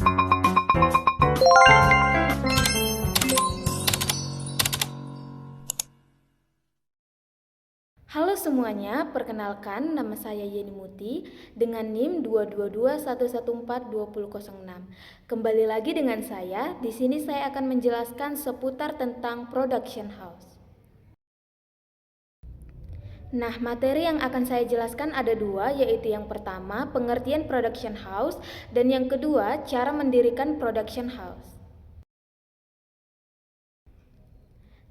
Halo semuanya, perkenalkan nama saya Yeni Muti dengan NIM 22211420006. Kembali lagi dengan saya. Di sini saya akan menjelaskan seputar tentang production house. Nah, materi yang akan saya jelaskan ada dua, yaitu yang pertama, pengertian production house, dan yang kedua, cara mendirikan production house.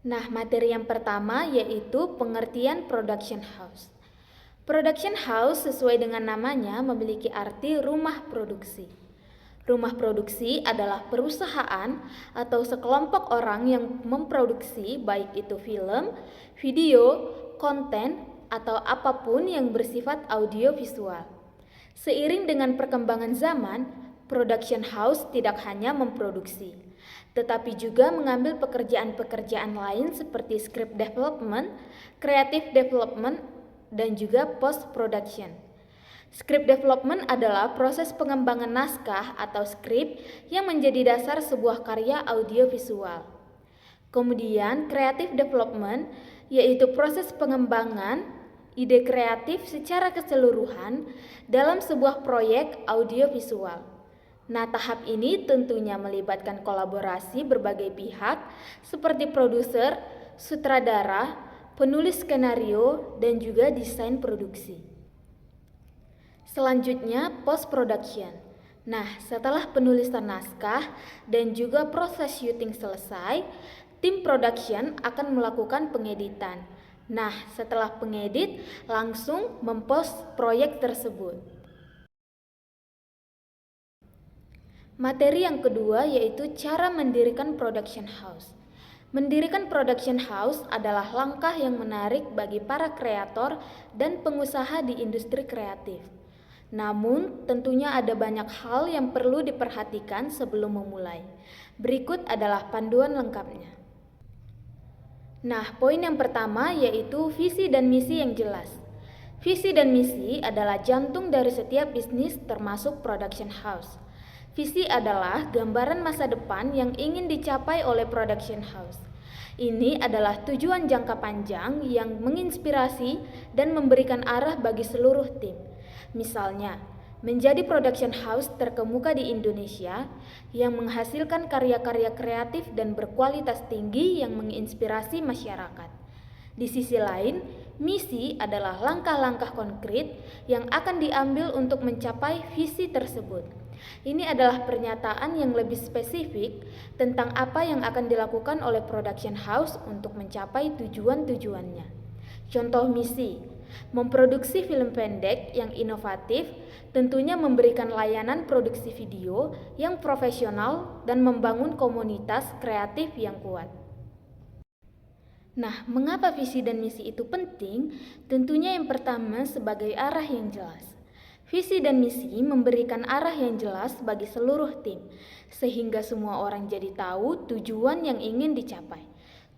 Nah, materi yang pertama yaitu pengertian production house. Production house sesuai dengan namanya memiliki arti rumah produksi. Rumah produksi adalah perusahaan atau sekelompok orang yang memproduksi baik itu film, video, konten, atau apapun yang bersifat audiovisual. Seiring dengan perkembangan zaman, production house tidak hanya memproduksi, tetapi juga mengambil pekerjaan-pekerjaan lain seperti script development, creative development, dan juga post-production. Script development adalah proses pengembangan naskah atau skrip yang menjadi dasar sebuah karya audiovisual. Kemudian, creative development yaitu proses pengembangan ide kreatif secara keseluruhan dalam sebuah proyek audiovisual. Nah, tahap ini tentunya melibatkan kolaborasi berbagai pihak seperti produser, sutradara, penulis skenario, dan juga desain produksi. Selanjutnya, post-production. Nah, setelah penulisan naskah dan juga proses syuting selesai, tim production akan melakukan pengeditan. Nah, setelah pengedit, langsung mempost proyek tersebut. Materi yang kedua yaitu cara mendirikan production house. Mendirikan production house adalah langkah yang menarik bagi para kreator dan pengusaha di industri kreatif. Namun, tentunya ada banyak hal yang perlu diperhatikan sebelum memulai. Berikut adalah panduan lengkapnya. Nah, poin yang pertama yaitu visi dan misi yang jelas. Visi dan misi adalah jantung dari setiap bisnis termasuk production house. Visi adalah gambaran masa depan yang ingin dicapai oleh production house. Ini adalah tujuan jangka panjang yang menginspirasi dan memberikan arah bagi seluruh tim. Misalnya, menjadi production house terkemuka di Indonesia yang menghasilkan karya-karya kreatif dan berkualitas tinggi yang menginspirasi masyarakat. Di sisi lain, misi adalah langkah-langkah konkret yang akan diambil untuk mencapai visi tersebut. Ini adalah pernyataan yang lebih spesifik tentang apa yang akan dilakukan oleh production house untuk mencapai tujuan-tujuannya. Contoh misi: memproduksi film pendek yang inovatif, tentunya memberikan layanan produksi video yang profesional dan membangun komunitas kreatif yang kuat. Nah, mengapa visi dan misi itu penting? Tentunya yang pertama sebagai arah yang jelas. Visi dan misi memberikan arah yang jelas bagi seluruh tim, sehingga semua orang jadi tahu tujuan yang ingin dicapai.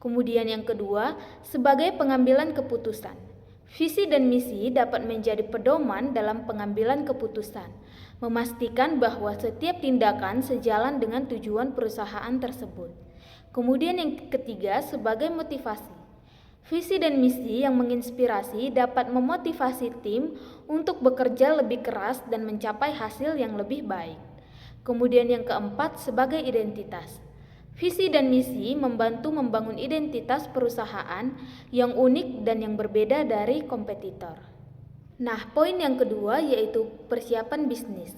Kemudian yang kedua, sebagai pengambilan keputusan. Visi dan misi dapat menjadi pedoman dalam pengambilan keputusan, memastikan bahwa setiap tindakan sejalan dengan tujuan perusahaan tersebut. Kemudian yang ketiga, sebagai motivasi. Visi dan misi yang menginspirasi dapat memotivasi tim untuk bekerja lebih keras dan mencapai hasil yang lebih baik. Kemudian yang keempat, sebagai identitas. Visi dan misi membantu membangun identitas perusahaan yang unik dan yang berbeda dari kompetitor. Nah, poin yang kedua yaitu persiapan bisnis.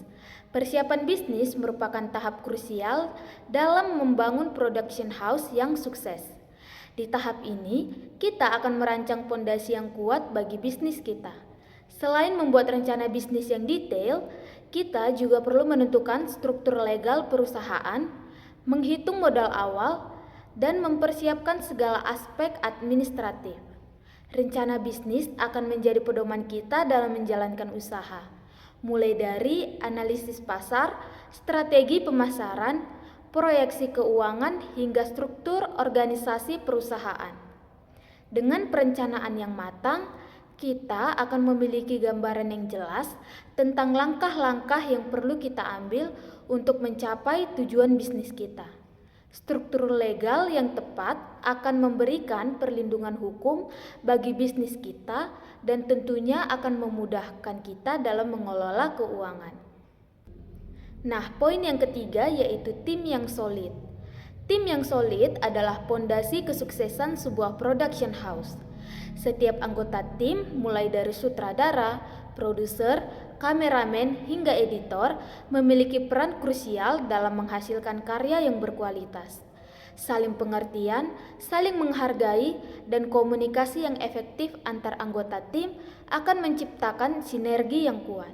Persiapan bisnis merupakan tahap krusial dalam membangun production house yang sukses. Di tahap ini, kita akan merancang fondasi yang kuat bagi bisnis kita. Selain membuat rencana bisnis yang detail, kita juga perlu menentukan struktur legal perusahaan, menghitung modal awal, dan mempersiapkan segala aspek administratif. Rencana bisnis akan menjadi pedoman kita dalam menjalankan usaha, mulai dari analisis pasar, strategi pemasaran, proyeksi keuangan, hingga struktur organisasi perusahaan. Dengan perencanaan yang matang, kita akan memiliki gambaran yang jelas tentang langkah-langkah yang perlu kita ambil untuk mencapai tujuan bisnis kita. Struktur legal yang tepat akan memberikan perlindungan hukum bagi bisnis kita dan tentunya akan memudahkan kita dalam mengelola keuangan. Nah, poin yang ketiga yaitu tim yang solid. Tim yang solid adalah pondasi kesuksesan sebuah production house. Setiap anggota tim, mulai dari sutradara, produser, kameramen, hingga editor, memiliki peran krusial dalam menghasilkan karya yang berkualitas. Saling pengertian, saling menghargai, dan komunikasi yang efektif antar anggota tim akan menciptakan sinergi yang kuat.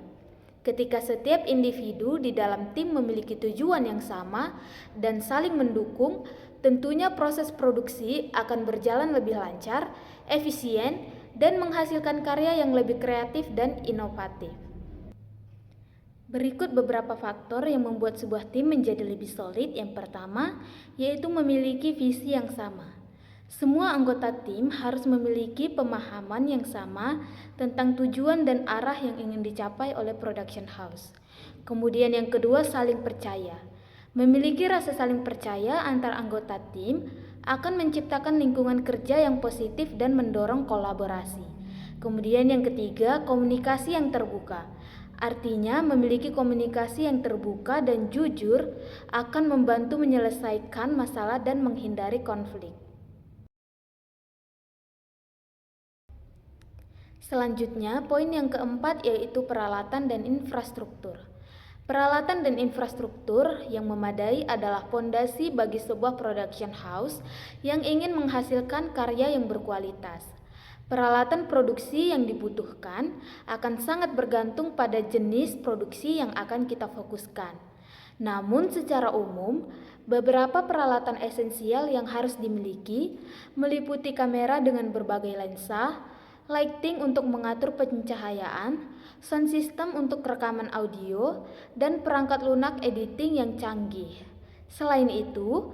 Ketika setiap individu di dalam tim memiliki tujuan yang sama dan saling mendukung, tentunya proses produksi akan berjalan lebih lancar, efisien, dan menghasilkan karya yang lebih kreatif dan inovatif. Berikut beberapa faktor yang membuat sebuah tim menjadi lebih solid. Yang pertama, yaitu memiliki visi yang sama. Semua anggota tim harus memiliki pemahaman yang sama tentang tujuan dan arah yang ingin dicapai oleh production house. Kemudian yang kedua, saling percaya. Memiliki rasa saling percaya antar anggota tim akan menciptakan lingkungan kerja yang positif dan mendorong kolaborasi. Kemudian yang ketiga, komunikasi yang terbuka. Artinya, memiliki komunikasi yang terbuka dan jujur akan membantu menyelesaikan masalah dan menghindari konflik. Selanjutnya, poin yang keempat yaitu peralatan dan infrastruktur. Peralatan dan infrastruktur yang memadai adalah pondasi bagi sebuah production house yang ingin menghasilkan karya yang berkualitas. Peralatan produksi yang dibutuhkan akan sangat bergantung pada jenis produksi yang akan kita fokuskan. Namun secara umum, beberapa peralatan esensial yang harus dimiliki meliputi kamera dengan berbagai lensa, lighting untuk mengatur pencahayaan, sound system untuk rekaman audio, dan perangkat lunak editing yang canggih. Selain itu,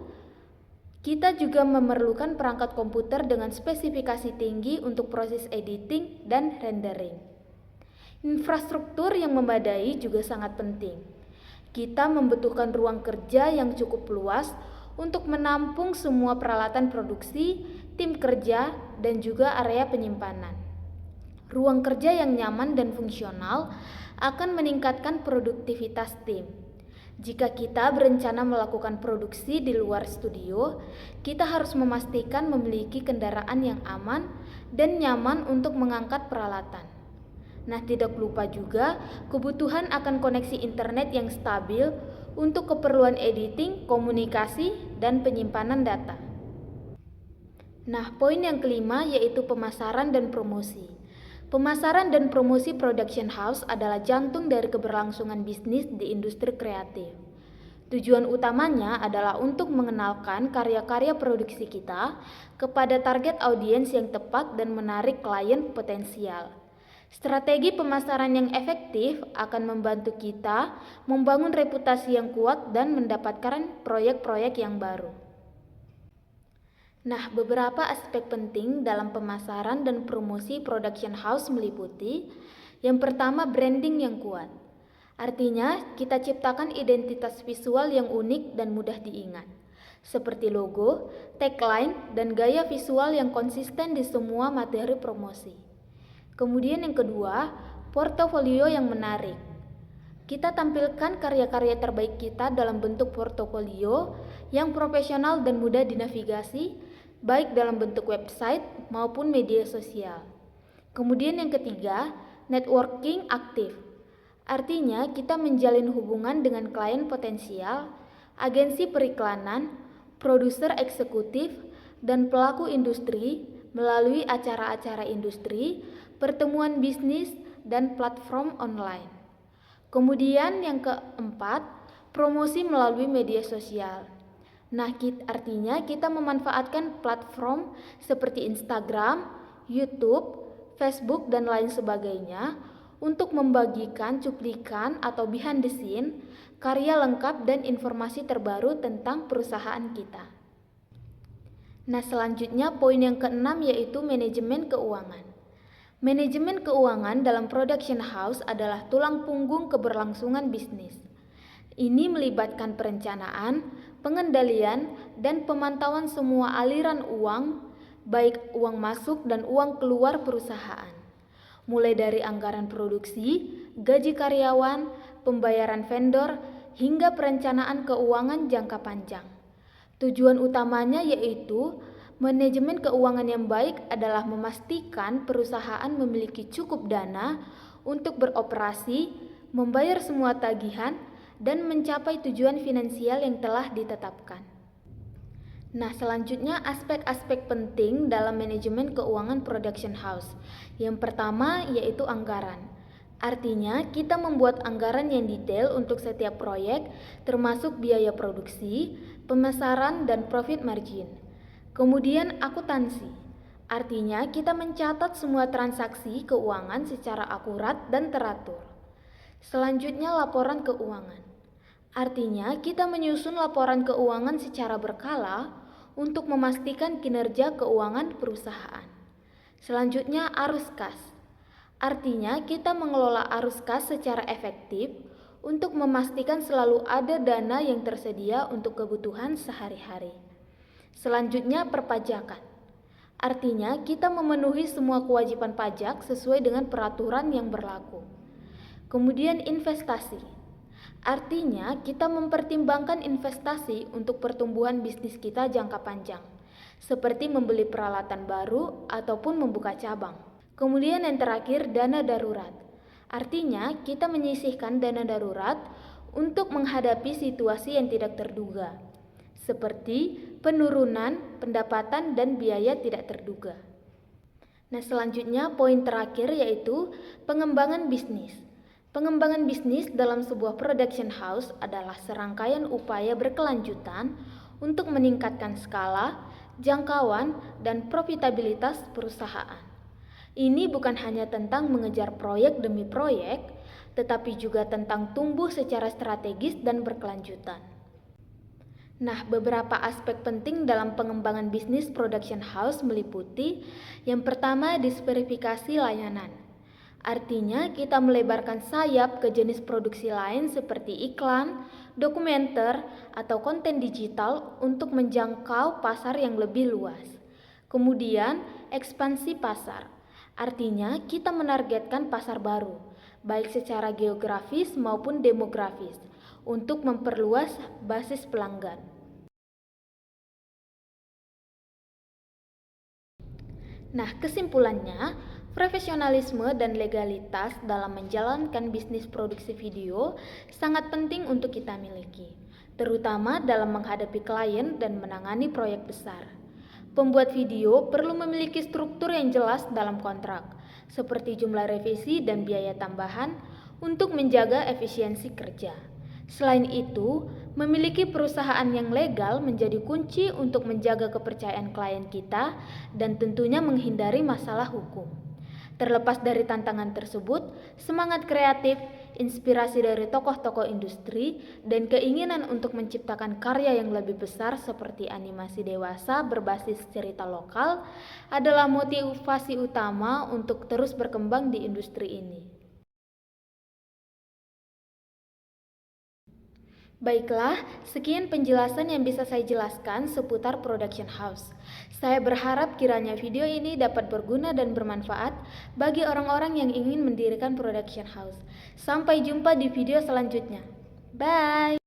kita juga memerlukan perangkat komputer dengan spesifikasi tinggi untuk proses editing dan rendering. Infrastruktur yang memadai juga sangat penting. Kita membutuhkan ruang kerja yang cukup luas untuk menampung semua peralatan produksi, tim kerja, dan juga area penyimpanan. Ruang kerja yang nyaman dan fungsional akan meningkatkan produktivitas tim. Jika kita berencana melakukan produksi di luar studio, kita harus memastikan memiliki kendaraan yang aman dan nyaman untuk mengangkat peralatan. Nah, tidak lupa juga kebutuhan akan koneksi internet yang stabil untuk keperluan editing, komunikasi, dan penyimpanan data. Nah, poin yang kelima yaitu pemasaran dan promosi. Pemasaran dan promosi production house adalah jantung dari keberlangsungan bisnis di industri kreatif. Tujuan utamanya adalah untuk mengenalkan karya-karya produksi kita kepada target audiens yang tepat dan menarik klien potensial. Strategi pemasaran yang efektif akan membantu kita membangun reputasi yang kuat dan mendapatkan proyek-proyek yang baru. Nah, beberapa aspek penting dalam pemasaran dan promosi production house meliputi: yang pertama, branding yang kuat. Artinya, kita ciptakan identitas visual yang unik dan mudah diingat, seperti logo, tagline, dan gaya visual yang konsisten di semua materi promosi. Kemudian yang kedua, portofolio yang menarik. Kita tampilkan karya-karya terbaik kita dalam bentuk portofolio yang profesional dan mudah dinavigasi, baik dalam bentuk website maupun media sosial. Kemudian yang ketiga, networking aktif. Artinya kita menjalin hubungan dengan klien potensial, agensi periklanan, produser eksekutif, dan pelaku industri melalui acara-acara industri, pertemuan bisnis, dan platform online. Kemudian yang keempat, promosi melalui media sosial. Nah, artinya kita memanfaatkan platform seperti Instagram, YouTube, Facebook, dan lain sebagainya untuk membagikan cuplikan atau behind the scene, karya lengkap dan informasi terbaru tentang perusahaan kita. Nah, selanjutnya poin yang keenam yaitu manajemen keuangan. Manajemen keuangan dalam production house adalah tulang punggung keberlangsungan bisnis. Ini melibatkan perencanaan, pengendalian, dan pemantauan semua aliran uang, baik uang masuk dan uang keluar perusahaan. Mulai dari anggaran produksi, gaji karyawan, pembayaran vendor, hingga perencanaan keuangan jangka panjang. Tujuan utamanya yaitu manajemen keuangan yang baik adalah memastikan perusahaan memiliki cukup dana untuk beroperasi, membayar semua tagihan, dan mencapai tujuan finansial yang telah ditetapkan. Nah, selanjutnya aspek-aspek penting dalam manajemen keuangan production house. Yang pertama yaitu anggaran. Artinya, kita membuat anggaran yang detail untuk setiap proyek, termasuk biaya produksi, pemasaran, dan profit margin. Kemudian, akuntansi. Artinya, kita mencatat semua transaksi keuangan secara akurat dan teratur. Selanjutnya, laporan keuangan. Artinya, kita menyusun laporan keuangan secara berkala untuk memastikan kinerja keuangan perusahaan. Selanjutnya, arus kas. Artinya, kita mengelola arus kas secara efektif untuk memastikan selalu ada dana yang tersedia untuk kebutuhan sehari-hari. Selanjutnya, perpajakan. Artinya, kita memenuhi semua kewajiban pajak sesuai dengan peraturan yang berlaku. Kemudian, investasi. Artinya, kita mempertimbangkan investasi untuk pertumbuhan bisnis kita jangka panjang, seperti membeli peralatan baru ataupun membuka cabang. Kemudian yang terakhir, dana darurat. Artinya, kita menyisihkan dana darurat untuk menghadapi situasi yang tidak terduga, seperti penurunan pendapatan dan biaya tidak terduga. Nah, selanjutnya poin terakhir yaitu pengembangan bisnis. Pengembangan bisnis dalam sebuah production house adalah serangkaian upaya berkelanjutan untuk meningkatkan skala, jangkauan, dan profitabilitas perusahaan. Ini bukan hanya tentang mengejar proyek demi proyek, tetapi juga tentang tumbuh secara strategis dan berkelanjutan. Nah, beberapa aspek penting dalam pengembangan bisnis production house meliputi yang pertama, diversifikasi layanan. Artinya, kita melebarkan sayap ke jenis produksi lain seperti iklan, dokumenter, atau konten digital untuk menjangkau pasar yang lebih luas. Kemudian, ekspansi pasar. Artinya, kita menargetkan pasar baru, baik secara geografis maupun demografis, untuk memperluas basis pelanggan. Nah, kesimpulannya, profesionalisme dan legalitas dalam menjalankan bisnis produksi video sangat penting untuk kita miliki, terutama dalam menghadapi klien dan menangani proyek besar. Pembuat video perlu memiliki struktur yang jelas dalam kontrak, seperti jumlah revisi dan biaya tambahan untuk menjaga efisiensi kerja. Selain itu, memiliki perusahaan yang legal menjadi kunci untuk menjaga kepercayaan klien kita dan tentunya menghindari masalah hukum. Terlepas dari tantangan tersebut, semangat kreatif, inspirasi dari tokoh-tokoh industri, dan keinginan untuk menciptakan karya yang lebih besar seperti animasi dewasa berbasis cerita lokal adalah motivasi utama untuk terus berkembang di industri ini. Baiklah, sekian penjelasan yang bisa saya jelaskan seputar production house. Saya berharap kiranya video ini dapat berguna dan bermanfaat bagi orang-orang yang ingin mendirikan production house. Sampai jumpa di video selanjutnya. Bye!